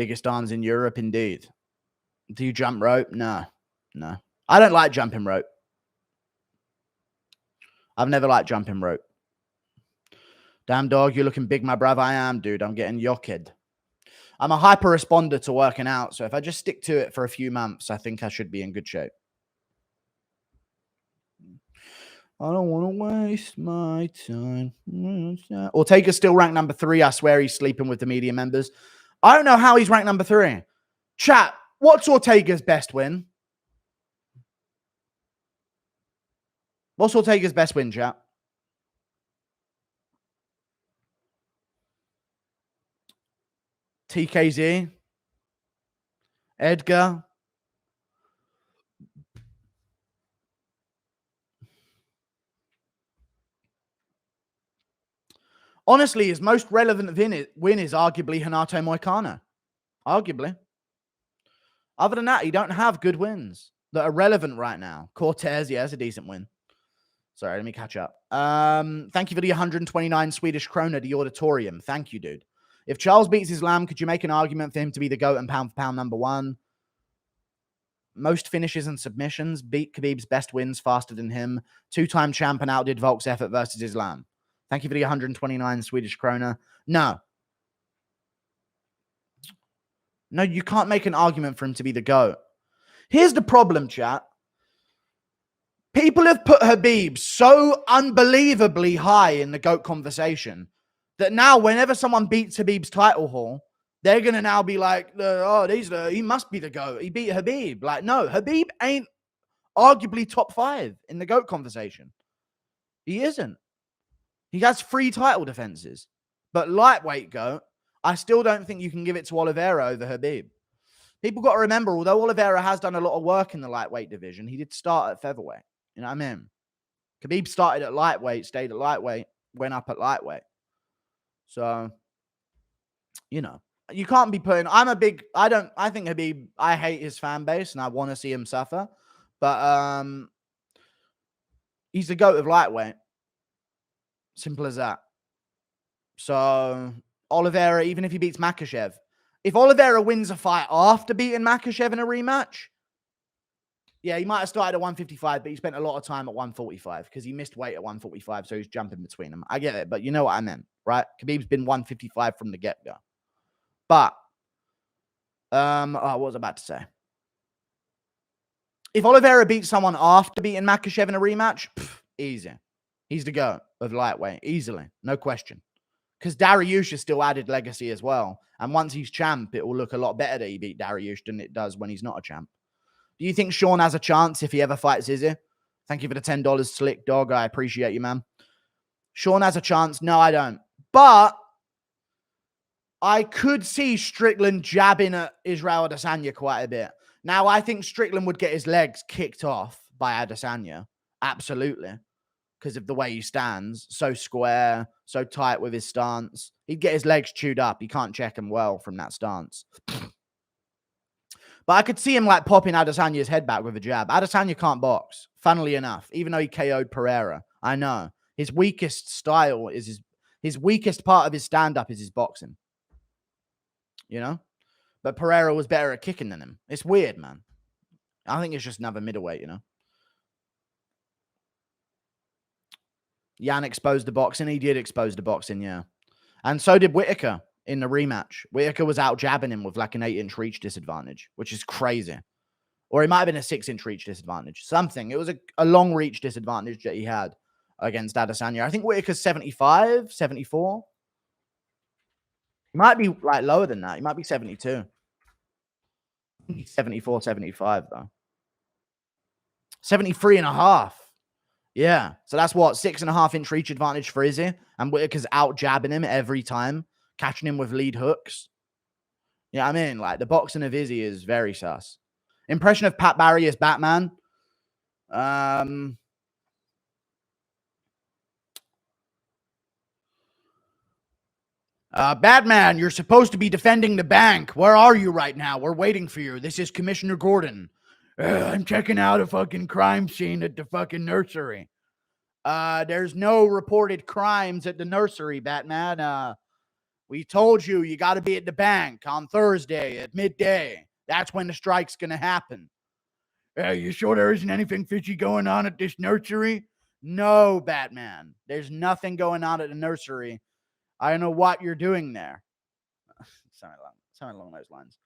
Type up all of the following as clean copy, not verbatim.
Biggest arms in Europe, indeed. Do you jump rope? No. I don't like jumping rope. I've never liked jumping rope. Damn dog, you're looking big, my brother. I am, dude. I'm getting yocked. I'm a hyper responder to working out, so if I just stick to it for a few months, I think I should be in good shape. I don't want to waste my time. Ortega's still ranked number 3. I swear he's sleeping with the media members. I don't know how he's ranked number 3. Chat, what's Ortega's best win? What's Ortega's best win, chat? TKZ? Edgar? Honestly, his most relevant win is arguably Renato Moicano. Arguably. Other than that, you don't have good wins that are relevant right now. Cortez, yeah, that's a decent win. Sorry, let me catch up. Thank you for the 129 Swedish krona, the auditorium. Thank you, dude. If Charles beats Islam, could you make an argument for him to be the GOAT and pound for pound number 1? Most finishes and submissions. Beat Khabib's best wins faster than him. 2-time champ and outdid Volk's effort versus Islam. Thank you for the 129 Swedish krona. No, you can't make an argument for him to be the GOAT. Here's the problem, chat. People have put Khabib so unbelievably high in the GOAT conversation that now whenever someone beats Khabib's title haul, they're going to now be like, oh, he must be the GOAT. He beat Khabib. Like, no, Khabib ain't arguably top 5 in the GOAT conversation. He isn't. He has 3 title defenses. But lightweight GOAT, I still don't think you can give it to Oliveira over Khabib. People got to remember, although Oliveira has done a lot of work in the lightweight division, he did start at featherweight. You know what I mean? Khabib started at lightweight, stayed at lightweight, went up at lightweight. So, you know, you can't be putting... I think Khabib, I hate his fan base and I want to see him suffer. But he's the GOAT of lightweight. Simple as that. So, Oliveira, even if he beats Makhachev, if Oliveira wins a fight after beating Makhachev in a rematch, yeah, he might have started at 155, but he spent a lot of time at 145 because he missed weight at 145, so he's jumping between them. I get it, but you know what I meant, right? Khabib's been 155 from the get-go. But, what was I about to say? If Oliveira beats someone after beating Makhachev in a rematch, easy. He's the GOAT of lightweight, easily, no question. Because Dariush has still added legacy as well. And once he's champ, it will look a lot better that he beat Dariush than it does when he's not a champ. Do you think Sean has a chance if he ever fights Izzy? Thank you for the $10, Slick Dog. I appreciate you, man. Sean has a chance. No, I don't. But I could see Strickland jabbing at Israel Adesanya quite a bit. Now, I think Strickland would get his legs kicked off by Adesanya. Absolutely. Because of the way he stands. So square, so tight with his stance. He'd get his legs chewed up. He can't check him well from that stance. But I could see him like popping Adesanya's head back with a jab. Adesanya can't box, funnily enough, even though he KO'd Pereira. I know. His weakest style is his weakest part of his stand-up is his boxing. You know? But Pereira was better at kicking than him. It's weird, man. I think it's just another middleweight, you know? Jan exposed the boxing. He did expose the boxing, yeah. And so did Whittaker in the rematch. Whittaker was out jabbing him with like an 8-inch reach disadvantage, which is crazy. Or it might have been a 6-inch reach disadvantage. Something. It was a long reach disadvantage that he had against Adesanya. I think Whittaker's 75, 74. He might be like lower than that. He might be 72. I think he's 74, 75 though. 73 and a half. Yeah. So that's what? 6.5-inch reach advantage for Izzy. And Whittaker's out jabbing him every time, catching him with lead hooks. Yeah, I mean, like the boxing of Izzy is very sus. Impression of Pat Barry as Batman. Batman, you're supposed to be defending the bank. Where are you right now? We're waiting for you. This is Commissioner Gordon. I'm checking out a fucking crime scene at the fucking nursery. There's no reported crimes at the nursery, Batman. We told you you got to be at the bank on Thursday at midday. That's when the strike's going to happen. Hey, you sure there isn't anything fishy going on at this nursery? No, Batman. There's nothing going on at the nursery. I don't know what you're doing there. Something along those lines.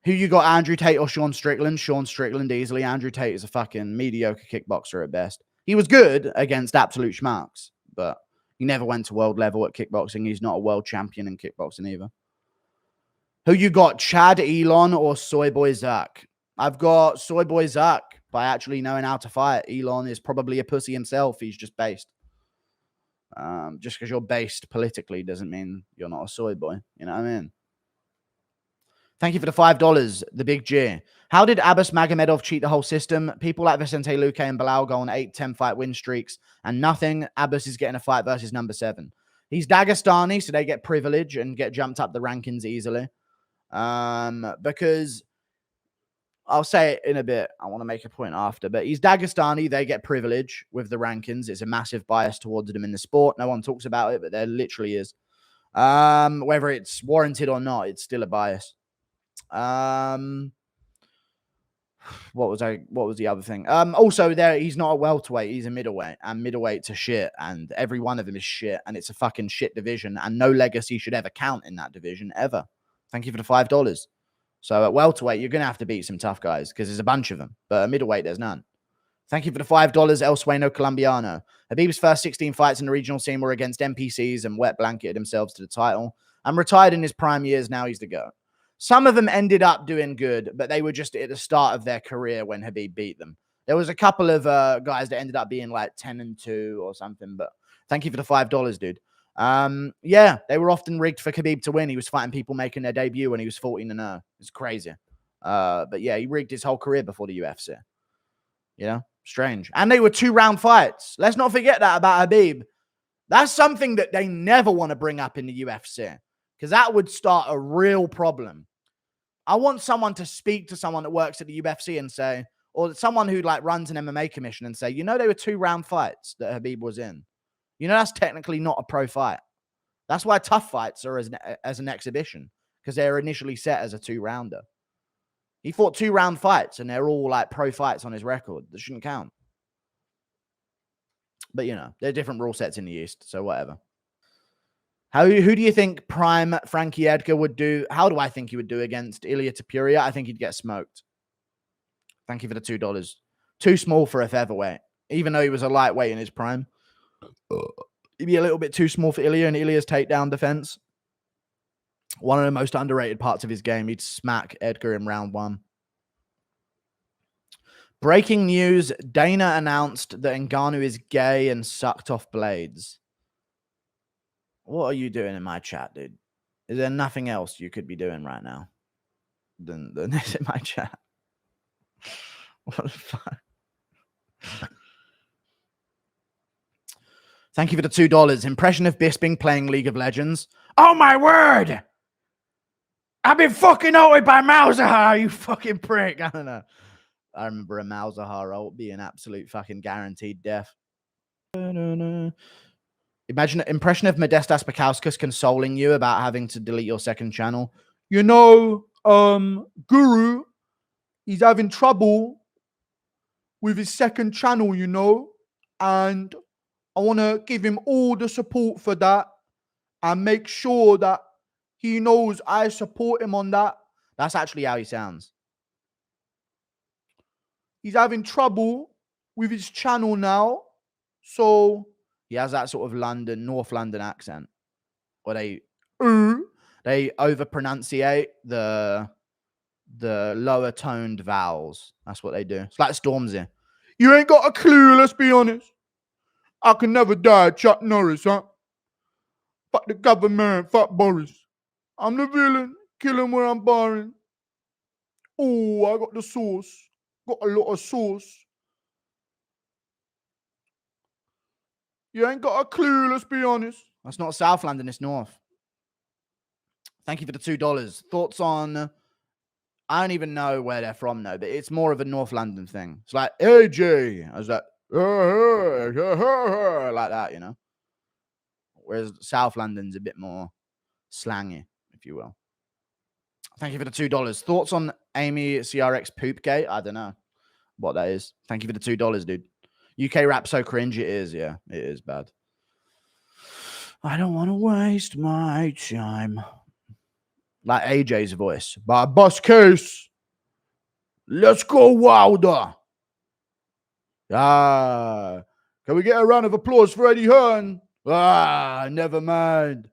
Who you got, Andrew Tate or Sean Strickland? Sean Strickland easily. Andrew Tate is a fucking mediocre kickboxer at best. He was good against absolute schmucks, but he never went to world level at kickboxing. He's not a world champion in kickboxing either. Who you got, Chad Elon or Soyboy Zuck? I've got Soyboy Zuck by actually knowing how to fight. Elon is probably a pussy himself. He's just based. Just because you're based politically doesn't mean you're not a soy boy. You know what I mean? Thank you for the $5, the big G. How did Abbas Magomedov cheat the whole system? People like Vicente Luque and Bilal go on 8-10 fight win streaks and nothing. Abbas is getting a fight versus number 7. He's Dagestani, so they get privilege and get jumped up the rankings easily. Because I'll say it in a bit. I want to make a point after, but he's Dagestani. They get privilege with the rankings. It's a massive bias towards them in the sport. No one talks about it, but there literally is. Whether it's warranted or not, it's still a bias. What was the other thing? Also there, he's not a welterweight, he's a middleweight, and middleweights are shit, and every one of them is shit, and it's a fucking shit division, and no legacy should ever count in that division, ever. Thank you for the $5. So at welterweight, you're gonna have to beat some tough guys, because there's a bunch of them, but at middleweight, there's none. Thank you for the $5, El Sueno Colombiano. Habib's first 16 fights in the regional scene were against NPCs and wet blanketed themselves to the title, and retired in his prime years. Now he's the GOAT. Some of them ended up doing good, but they were just at the start of their career when Habib beat them. There was a couple of guys that ended up being like 10-2 or something, but thank you for the $5, dude. Yeah, they were often rigged for Khabib to win. He was fighting people making their debut when he was 14-0. It's crazy. But yeah, he rigged his whole career before the UFC. You know, strange. And they were 2-round fights. Let's not forget that about Habib. That's something that they never want to bring up in the UFC, because that would start a real problem. I want someone to speak to someone that works at the UFC and say, or someone who like runs an MMA commission and say, you know, they were 2-round fights that Habib was in. You know, that's technically not a pro fight. That's why tough fights are as an exhibition, because they're initially set as a 2-rounder. He fought 2-round fights and they're all like pro fights on his record. That shouldn't count. But, you know, there are different rule sets in the East, so whatever. Who do you think prime Frankie Edgar would do? How do I think he would do against Ilia Topuria? I think he'd get smoked. Thank you for the $2. Too small for a featherweight. Even though he was a lightweight in his prime. He'd be a little bit too small for Ilia and Ilia's takedown defense. One of the most underrated parts of his game. He'd smack Edgar in round 1. Breaking news. Dana announced that Ngannou is gay and sucked off blades. What are you doing in my chat, dude? Is there nothing else you could be doing right now than this in my chat? What the fuck? Thank you for the $2. Impression of Bisping playing League of Legends. Oh my word! I've been fucking outed by Malzahar, you fucking prick. I don't know. I remember a Malzahar ult being absolute fucking guaranteed death. Imagine an impression of Modestas Pakauskas consoling you about having to delete your second channel. You know, Guru, he's having trouble with his second channel, you know, and I want to give him all the support for that and make sure that he knows I support him on that. That's actually how he sounds. He's having trouble with his channel now, so he has that sort of North London accent where they over-pronunciate the lower toned vowels. That's what they do. It's like Stormzy. You ain't got a clue, let's be honest. I can never die, Chuck Norris, huh? Fuck the government, fuck Boris. I'm the villain, kill him where I'm barring. Oh, I got the sauce. Got a lot of sauce. You ain't got a clue, let's be honest. That's not South London, it's North. Thank you for the $2. Thoughts on... I don't even know where they're from, though, but it's more of a North London thing. It's like, hey, Jay. I was like, like that, you know? Whereas South London's a bit more slangy, if you will. Thank you for the $2. Thoughts on Amy CRX Poopgate? I don't know what that is. Thank you for the $2, dude. UK rap so cringe. It is, yeah. It is bad. I don't want to waste my time. Like AJ's voice. But boss case. Let's go wilder. Ah. Can we get a round of applause for Eddie Hearn? Ah, never mind.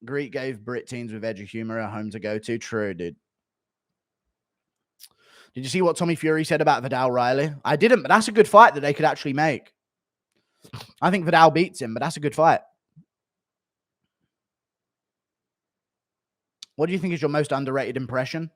Greek gave Brit teens with edge of humor a home to go to. True, dude. Did you see what Tommy Fury said about Vidal Riley? I didn't, but that's a good fight that they could actually make. I think Vidal beats him, but that's a good fight. What do you think is your most underrated impression?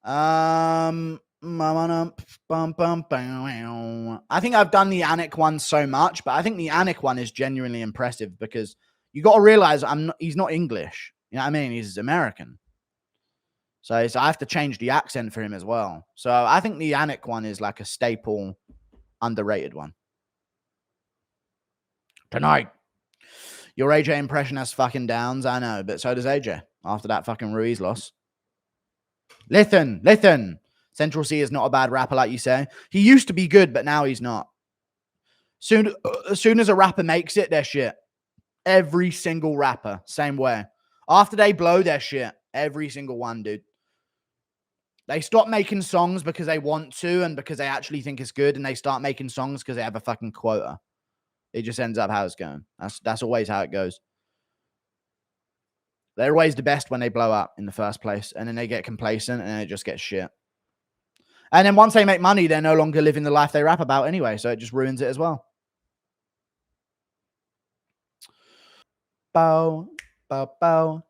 I think I've done the Anik one so much, but I think the Anik one is genuinely impressive because you got to realize he's not English. You know what I mean? He's American. So I have to change the accent for him as well. So I think the Anik one is like a staple, underrated one. Tonight. Your AJ impression has fucking downs, I know, but so does AJ after that fucking Ruiz loss. Listen. Central C is not a bad rapper, like you say. He used to be good, but now he's not. As soon as a rapper makes it, they're shit. Every single rapper, same way. After they blow, their shit. Every single one, dude. They stop making songs because they want to and because they actually think it's good, and they start making songs because they have a fucking quota. It just ends up how it's going. That's always how it goes. They're always the best when they blow up in the first place, and then they get complacent, and then it just gets shit. And then once they make money, they're no longer living the life they rap about anyway, so it just ruins it as well. Bow, bow, bow,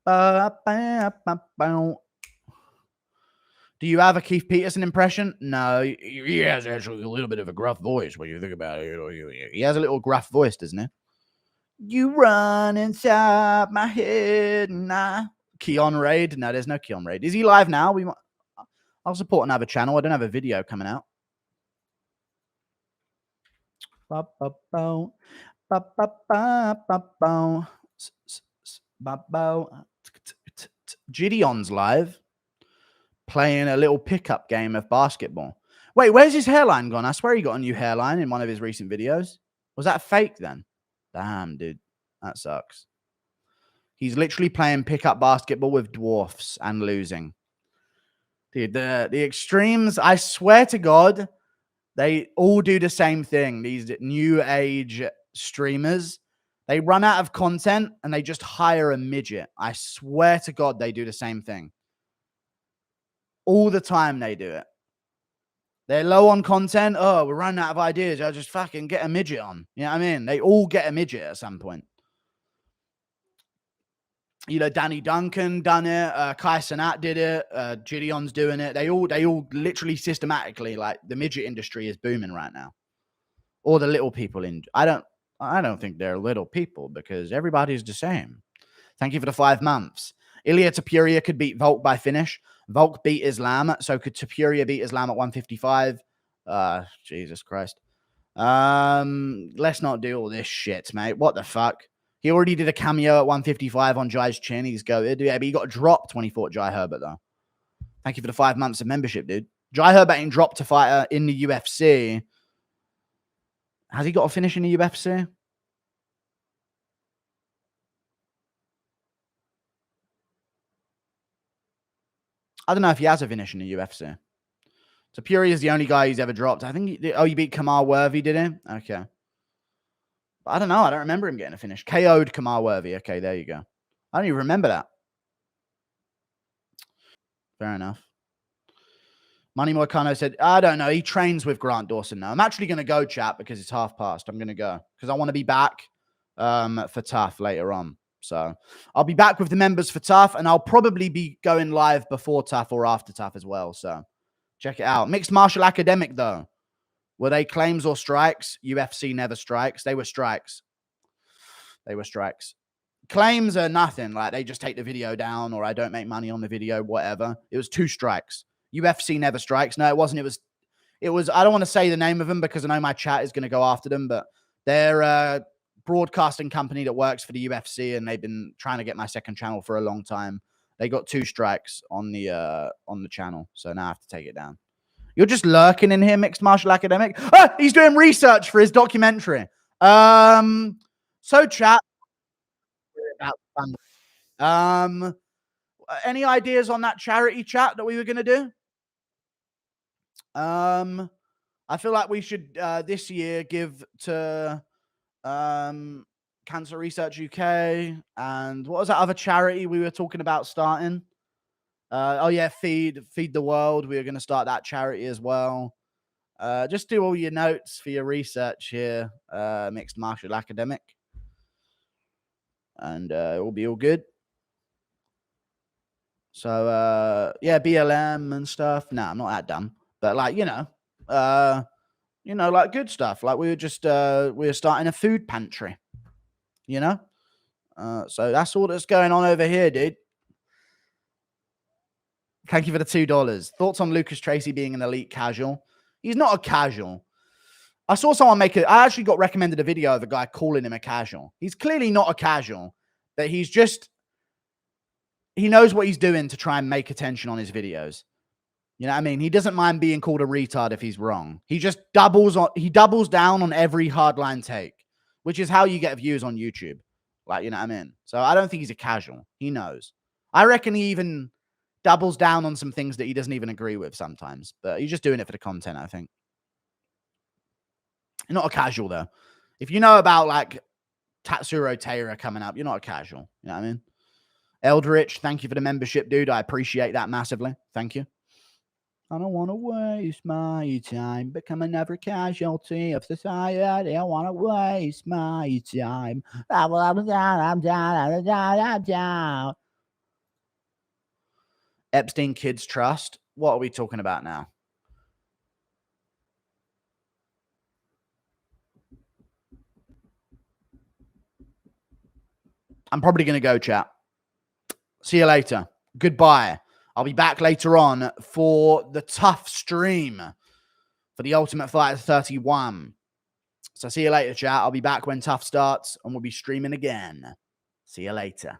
bow, bow, bow, bow. Do you have a Keith Peterson impression? No, he has actually a little bit of a gruff voice when you think about it. He has a little gruff voice, doesn't he? You run inside my head. Nah. Keon Raid? No, there's no Keon Raid. Is he live now? I'll support another channel. I don't have a video coming out. Gideon's live playing a little pickup game of basketball. Wait, where's his hairline gone? I swear he got a new hairline in one of his recent videos. Was that fake then? Damn, dude. That sucks. He's literally playing pickup basketball with dwarfs and losing. Dude, the extremes, I swear to God, they all do the same thing. These new age streamers, they run out of content and they just hire a midget. I swear to God, they do the same thing. All the time they do it. They're low on content. Oh, we're running out of ideas. I'll just fucking get a midget on. You know what I mean? They all get a midget at some point. You know, Danny Duncan done it. Kai Cenat did it. Gideon's doing it. They all literally systematically, like, the midget industry is booming right now. Or the little people in. I don't think they're little people because everybody's the same. Thank you for the 5 months. Ilya Tapuria could beat Volk by finish. Volk beat Islam, so could Tapuria beat Islam at 155? Jesus Christ. Let's not do all this shit, mate. What the fuck? He already did a cameo at 155 on Jai's chin. He's goated. Yeah, but he got dropped when he fought Jai Herbert, though. Thank you for the 5 months of membership, dude. Jai Herbert ain't dropped a fighter in the UFC. Has he got a finish in the UFC? I don't know if he has a finish in the UFC. So Fury is the only guy he's ever dropped. I think he beat Kamar Worthy, did he? Okay. I don't know. I don't remember him getting a finish. KO'd Kamar Worthy. Okay, there you go. I don't even remember that. Fair enough. Money Moicano said, I don't know. He trains with Grant Dawson now. I'm actually going to go, chat, because it's half past. I'm going to go because I want to be back for TUF later on. So I'll be back with the members for TUF, and I'll probably be going live before TUF or after TUF as well. So check it out. Mixed Martial Academic, though. Were they claims or strikes? UFC never strikes. They were strikes. They were strikes. Claims are nothing. Like, they just take the video down, or I don't make money on the video, whatever. It was 2 strikes. UFC never strikes. No, it wasn't. It was, I don't want to say the name of them because I know my chat is going to go after them, but they're broadcasting company that works for the UFC, and they've been trying to get my second channel for a long time. They got 2 strikes on the channel, so now I have to take it down. You're just lurking in here, Mixed Martial Academic. Ah, he's doing research for his documentary. So chat. Any ideas on that charity chat that we were gonna do? I feel like we should this year give to Cancer Research UK, and what was that other charity we were talking about starting? Oh yeah, Feed the World. We were going to start that charity as well. Just do all your notes for your research here, Mixed Martial Academic, and it will be all good. So yeah, BLM and stuff. No, I'm not that dumb, but like like good stuff. Like we were starting a food pantry, so that's all that's going on over here, dude. Thank you for the $2. Thoughts on Lucas Tracy being an elite casual? He's not a casual. I saw someone I actually got recommended a video of a guy calling him a casual. He's clearly not a casual, but he knows what he's doing to try and make attention on his videos. You know what I mean? He doesn't mind being called a retard if he's wrong. He just doubles down on every hardline take, which is how you get views on YouTube. Like, you know what I mean? So I don't think he's a casual. He knows. I reckon he even doubles down on some things that he doesn't even agree with sometimes, but he's just doing it for the content, I think. You're not a casual, though. If you know about, like, Tatsuro Taira coming up, you're not a casual. You know what I mean? Eldritch, thank you for the membership, dude. I appreciate that massively. Thank you. I don't want to waste my time, become another casualty of society. I don't want to waste my time. I'm down. Epstein Kids Trust. What are we talking about now? I'm probably going to go, chat. See you later. Goodbye. I'll be back later on for the tough stream for the Ultimate Fighter 31. So see you later, chat. I'll be back when tough starts, and we'll be streaming again. See you later.